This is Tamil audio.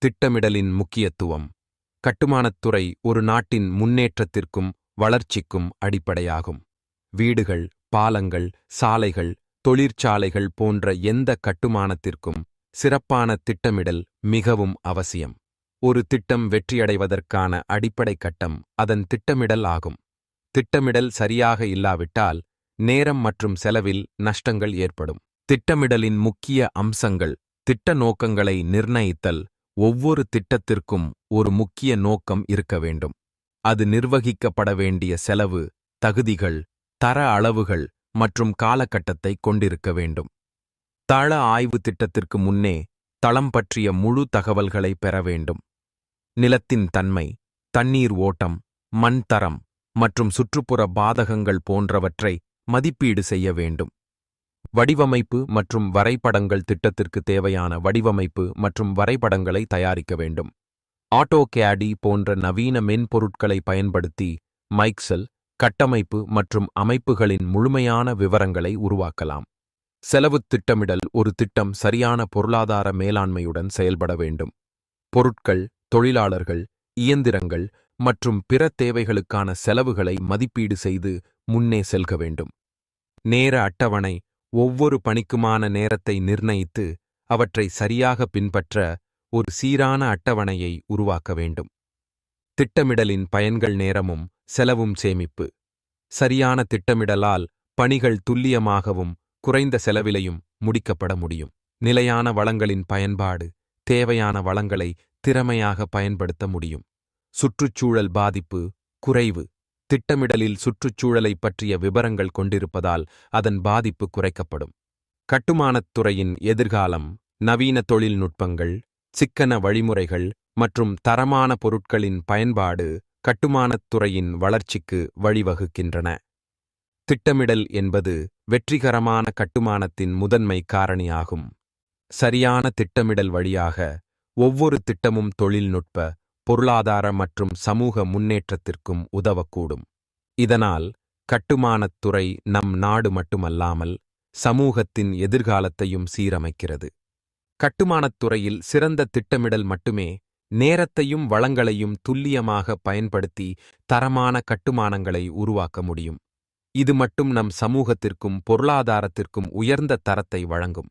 திட்டமிடலின் முக்கியத்துவம். கட்டுமானத்துறை ஒரு நாட்டின் முன்னேற்றத்திற்கும் வளர்ச்சிக்கும் அடிப்படையாகும். வீடுகள், பாலங்கள், சாலைகள், தொழிற்சாலைகள் போன்ற எந்த கட்டுமானத்திற்கும் சிறப்பான திட்டமிடல் மிகவும் அவசியம். ஒரு திட்டம் வெற்றியடைவதற்கான அடிப்படை கட்டம் அதன் திட்டமிடல் ஆகும். திட்டமிடல் சரியாக இல்லாவிட்டால் நேரம் மற்றும் செலவில் நஷ்டங்கள் ஏற்படும். திட்டமிடலின் முக்கிய அம்சங்கள். திட்ட நோக்கங்களை நிர்ணயித்தல். ஒவ்வொரு திட்டத்திற்கும் ஒரு முக்கிய நோக்கம் இருக்க வேண்டும். அது நிர்வகிக்கப்பட வேண்டிய செலவு, தகுதிகள், தர அளவுகள் மற்றும் காலகட்டத்தை கொண்டிருக்க வேண்டும். தள ஆய்வு. திட்டத்திற்கு முன்னே தளம் பற்றிய முழு தகவல்களை பெற வேண்டும். நிலத்தின் தன்மை, தண்ணீர் ஓட்டம், மண் தரம் மற்றும் சுற்றுப்புற பாதகங்கள் போன்றவற்றை மதிப்பீடு செய்ய வேண்டும். வடிவமைப்பு மற்றும் வரைபடங்கள். திட்டத்திற்கு தேவையான வடிவமைப்பு மற்றும் வரைபடங்களை தயாரிக்க வேண்டும். ஆட்டோகேடி போன்ற நவீன மென்பொருட்களை பயன்படுத்தி மைக்செல், கட்டமைப்பு மற்றும் அமைப்புகளின் முழுமையான விவரங்களை உருவாக்கலாம். செலவுத் திட்டமிடல். ஒரு திட்டம் சரியான பொருளாதார மேலாண்மையுடன் செயல்பட வேண்டும். பொருட்கள், தொழிலாளர்கள், இயந்திரங்கள் மற்றும் பிற தேவைகளுக்கான செலவுகளை மதிப்பீடு செய்து முன்னே செல்க வேண்டும். நேர அட்டவணை. ஒவ்வொரு பணிக்குமான நேரத்தை நிர்ணயித்து அவற்றை சரியாக பின்பற்ற ஒரு சீரான அட்டவணையை உருவாக்க வேண்டும். திட்டமிடலின் பயன்கள். நேரமும் செலவும் சேமிப்பு. சரியான திட்டமிடலால் பணிகள் துல்லியமாகவும் குறைந்த செலவிலையும் முடிக்கப்பட முடியும். நிலையான வளங்களின் பயன்பாடு. தேவையான வளங்களை திறமையாக பயன்படுத்த முடியும். சுற்றுச்சூழல் பாதிப்பு குறைவு. திட்டமிடலில் சுற்றுச்சூழலைப் பற்றிய விபரங்கள் கொண்டிருப்பதால் அதன் பாதிப்பு குறைக்கப்படும். கட்டுமானத் துறையின் எதிர்காலம். நவீன தொழில்நுட்பங்கள், சிக்கன வழிமுறைகள் மற்றும் தரமான பொருட்களின் பயன்பாடு கட்டுமானத் துறையின் வளர்ச்சிக்கு வழிவகுக்கின்றன. திட்டமிடல் என்பது வெற்றிகரமான கட்டுமானத்தின் முதன்மை காரணியாகும். சரியான திட்டமிடல் வழியாக ஒவ்வொரு திட்டமும் தொழில்நுட்ப, பொருளாதார மற்றும் சமூக முன்னேற்றத்திற்கும் உதவக்கூடும். இதனால் கட்டுமானத் துறை நம் நாடு மட்டுமல்லாமல் சமூகத்தின் எதிர்காலத்தையும் சீரமைக்கிறது. கட்டுமானத் துறையில் சிறந்த திட்டமிடல் மட்டுமே நேரத்தையும் வளங்களையும் துல்லியமாக பயன்படுத்தி தரமான கட்டுமானங்களை உருவாக்க முடியும். இது மட்டும் நம் சமூகத்திற்கும் பொருளாதாரத்திற்கும் உயர்ந்த தரத்தை வழங்கும்.